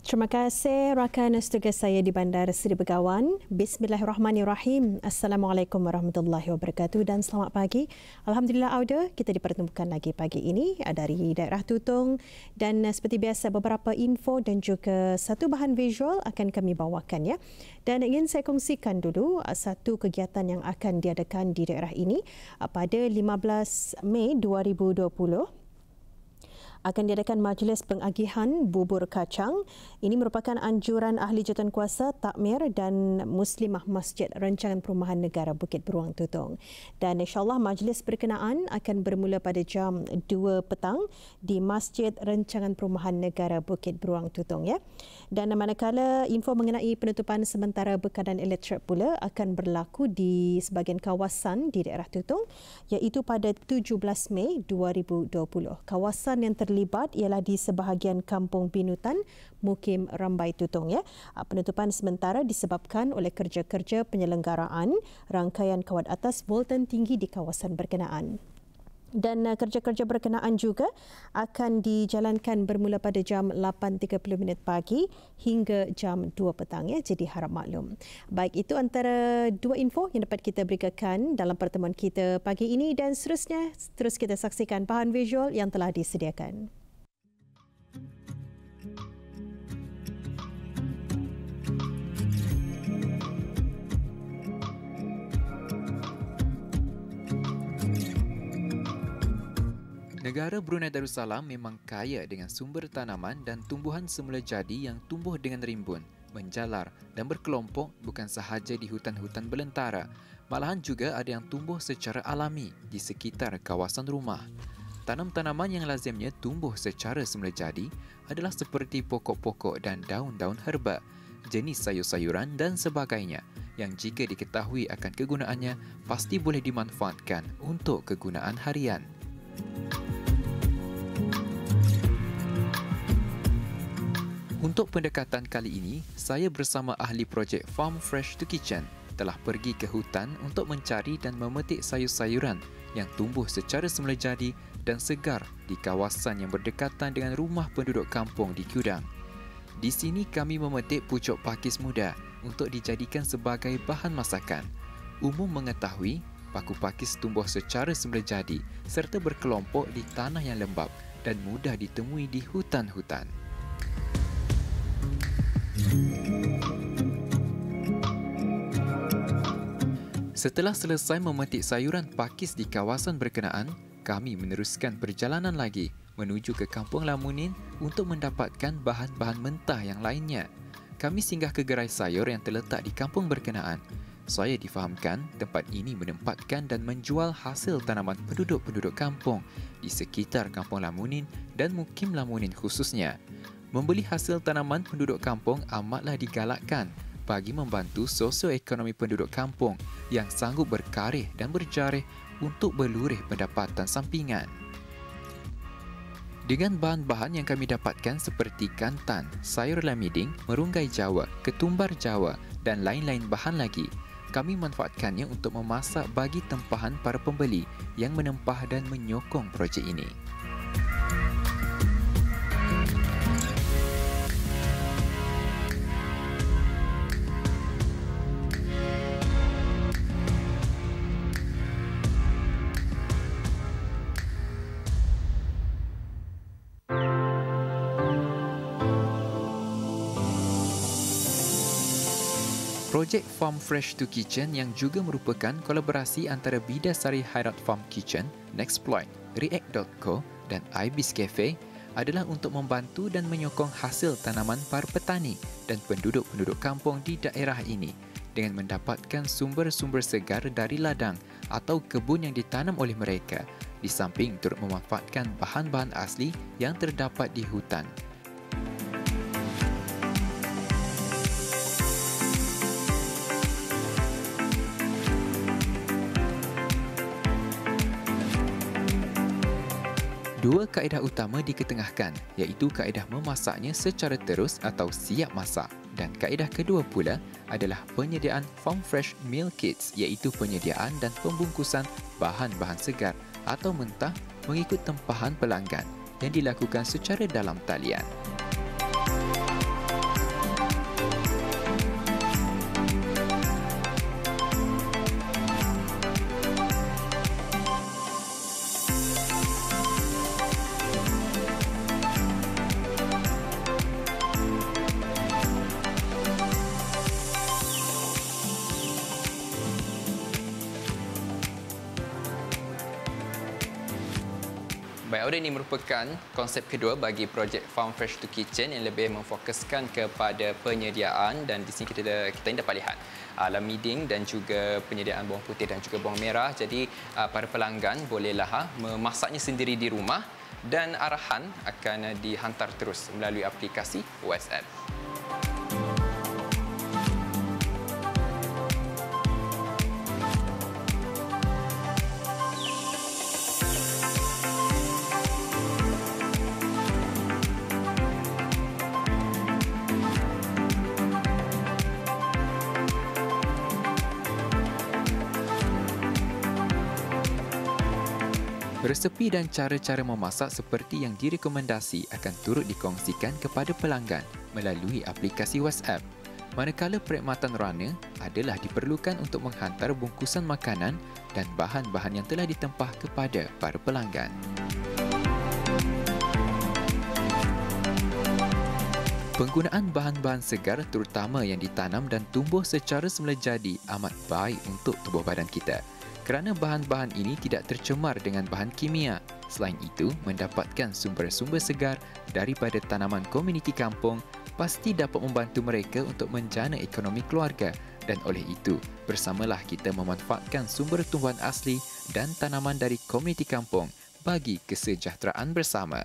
Terima kasih rakan tugas saya di Bandar Seri Begawan. Bismillahirrahmanirrahim. Assalamualaikum warahmatullahi wabarakatuh dan selamat pagi. Alhamdulillah Auda, kita dipertemukan lagi pagi ini dari daerah Tutong dan seperti biasa beberapa info dan juga satu bahan visual akan kami bawakan ya. Dan ingin saya kongsikan dulu satu kegiatan yang akan diadakan di daerah ini pada 15 Mei 2020. Akan diadakan majlis pengagihan bubur kacang. Ini merupakan anjuran Ahli Jawatankuasa Takmir dan Muslimah Masjid Rancangan Perumahan Negara Bukit Beruang Tutong. Dan insyaAllah majlis berkenaan akan bermula pada jam 2 petang di Masjid Rancangan Perumahan Negara Bukit Beruang Tutong. Ya. Dan manakala info mengenai penutupan sementara bekalan elektrik pula akan berlaku di sebahagian kawasan di daerah Tutong iaitu pada 17 Mei 2020. Kawasan yang terlibat ialah di sebahagian Kampung Binutan, Mukim Rambai Tutong. Ya. Penutupan sementara disebabkan oleh kerja-kerja penyelenggaraan rangkaian kawat atas voltan tinggi di kawasan berkenaan. Dan kerja-kerja berkenaan juga akan dijalankan bermula pada jam 8.30 pagi hingga jam 2 petang. Ya. Jadi harap maklum. Baik, itu antara dua info yang dapat kita berikan dalam pertemuan kita pagi ini dan seterusnya terus kita saksikan bahan visual yang telah disediakan. Negara Brunei Darussalam memang kaya dengan sumber tanaman dan tumbuhan semula jadi yang tumbuh dengan rimbun, menjalar dan berkelompok bukan sahaja di hutan-hutan belantara, malahan juga ada yang tumbuh secara alami di sekitar kawasan rumah. Tanam-tanaman yang lazimnya tumbuh secara semula jadi adalah seperti pokok-pokok dan daun-daun herba, jenis sayur-sayuran dan sebagainya yang jika diketahui akan kegunaannya pasti boleh dimanfaatkan untuk kegunaan harian. Untuk pendekatan kali ini, saya bersama ahli projek Farm Fresh to Kitchen telah pergi ke hutan untuk mencari dan memetik sayur-sayuran yang tumbuh secara semula jadi dan segar di kawasan yang berdekatan dengan rumah penduduk kampung di Kudang. Di sini kami memetik pucuk pakis muda untuk dijadikan sebagai bahan masakan. Umum mengetahui, paku pakis tumbuh secara semula jadi serta berkelompok di tanah yang lembap dan mudah ditemui di hutan-hutan. Setelah selesai memetik sayuran pakis di kawasan berkenaan, kami meneruskan perjalanan lagi menuju ke Kampung Lamunin untuk mendapatkan bahan-bahan mentah yang lainnya. Kami singgah ke gerai sayur yang terletak di kampung berkenaan. Saya difahamkan tempat ini menempatkan dan menjual hasil tanaman penduduk-penduduk kampung di sekitar Kampung Lamunin dan Mukim Lamunin khususnya. Membeli hasil tanaman penduduk kampung amatlah digalakkan bagi membantu sosioekonomi penduduk kampung yang sanggup berkarih dan berjarih untuk berlurih pendapatan sampingan. Dengan bahan-bahan yang kami dapatkan seperti kantan, sayur lamiding, merunggai Jawa, ketumbar Jawa dan lain-lain bahan lagi, kami manfaatkannya untuk memasak bagi tempahan para pembeli yang menempah dan menyokong projek ini. Projek Farm Fresh to Kitchen yang juga merupakan kolaborasi antara Bidasari Hairat Farm Kitchen, Nexploit, React.co dan Ibis Cafe adalah untuk membantu dan menyokong hasil tanaman para petani dan penduduk-penduduk kampung di daerah ini dengan mendapatkan sumber-sumber segar dari ladang atau kebun yang ditanam oleh mereka, di samping turut memanfaatkan bahan-bahan asli yang terdapat di hutan. Dua kaedah utama diketengahkan, iaitu kaedah memasaknya secara terus atau siap masak, dan kaedah kedua pula adalah penyediaan Farm Fresh Meal Kits, iaitu penyediaan dan pembungkusan bahan-bahan segar atau mentah mengikut tempahan pelanggan yang dilakukan secara dalam talian. Audio ini merupakan konsep kedua bagi projek Farm Fresh to Kitchen yang lebih memfokuskan kepada penyediaan, dan di sini kita ini dapat lihat lamiding dan juga penyediaan bawang putih dan juga bawang merah. Jadi para pelanggan bolehlah memasaknya sendiri di rumah dan arahan akan dihantar terus melalui aplikasi WhatsApp. Resepi dan cara-cara memasak seperti yang direkomendasi akan turut dikongsikan kepada pelanggan melalui aplikasi WhatsApp. Manakala perkhidmatan runner adalah diperlukan untuk menghantar bungkusan makanan dan bahan-bahan yang telah ditempah kepada para pelanggan. Penggunaan bahan-bahan segar terutama yang ditanam dan tumbuh secara semula jadi amat baik untuk tubuh badan kita, kerana bahan-bahan ini tidak tercemar dengan bahan kimia. Selain itu, mendapatkan sumber-sumber segar daripada tanaman komuniti kampung pasti dapat membantu mereka untuk menjana ekonomi keluarga, dan oleh itu, bersamalah kita memanfaatkan sumber tumbuhan asli dan tanaman dari komuniti kampung bagi kesejahteraan bersama.